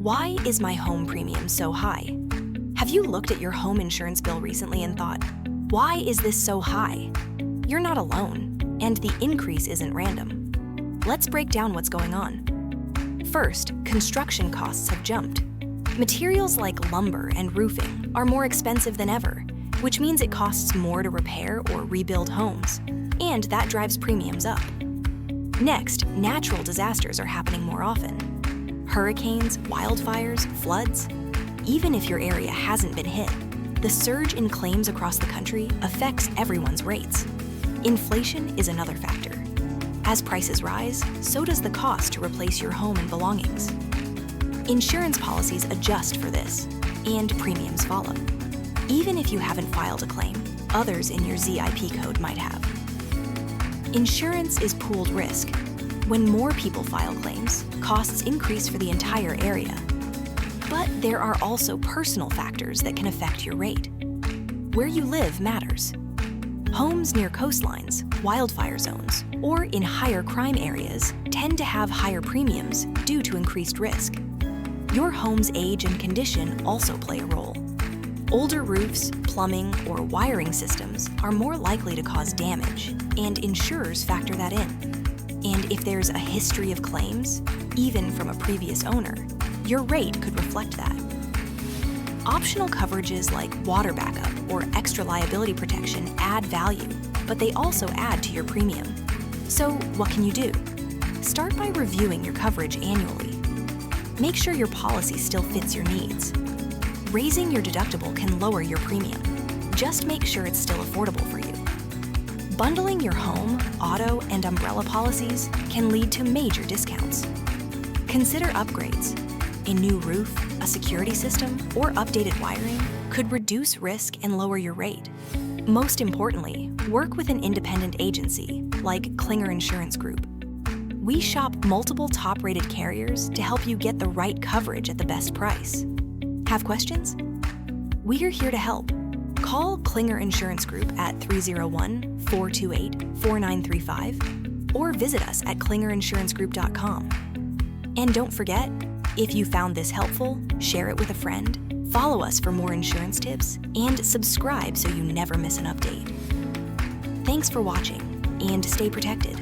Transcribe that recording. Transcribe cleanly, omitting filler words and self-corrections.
Why is my home premium so high? Have you looked at your home insurance bill recently and thought, why is this so high? You're not alone, and the increase isn't random. Let's break down what's going on. First, construction costs have jumped. Materials like lumber and roofing are more expensive than ever, which means it costs more to repair or rebuild homes, and that drives premiums up. Next, natural disasters are happening more often. Hurricanes, wildfires, floods. Even if your area hasn't been hit, the surge in claims across the country affects everyone's rates. Inflation is another factor. As prices rise, so does the cost to replace your home and belongings. Insurance policies adjust for this, and premiums follow. Even if you haven't filed a claim, others in your ZIP code might have. Insurance is pooled risk. When more people file claims, costs increase for the entire area. But there are also personal factors that can affect your rate. Where you live matters. Homes near coastlines, wildfire zones, or in higher crime areas tend to have higher premiums due to increased risk. Your home's age and condition also play a role. Older roofs, plumbing, or wiring systems are more likely to cause damage, and insurers factor that in. And if there's a history of claims, even from a previous owner, your rate could reflect that. Optional coverages like water backup or extra liability protection add value, but they also add to your premium. So what can you do? Start by reviewing your coverage annually. Make sure your policy still fits your needs. Raising your deductible can lower your premium. Just make sure it's still affordable for you. Bundling your home, auto, and umbrella policies can lead to major discounts. Consider upgrades. A new roof, a security system, or updated wiring could reduce risk and lower your rate. Most importantly, work with an independent agency like Klinger Insurance Group. We shop multiple top-rated carriers to help you get the right coverage at the best price. Have questions? We're here to help. Call Klinger Insurance Group at 301-428-4935 or visit us at klingerinsurancegroup.com. And don't forget, if you found this helpful, share it with a friend, follow us for more insurance tips, and subscribe so you never miss an update. Thanks for watching, and stay protected.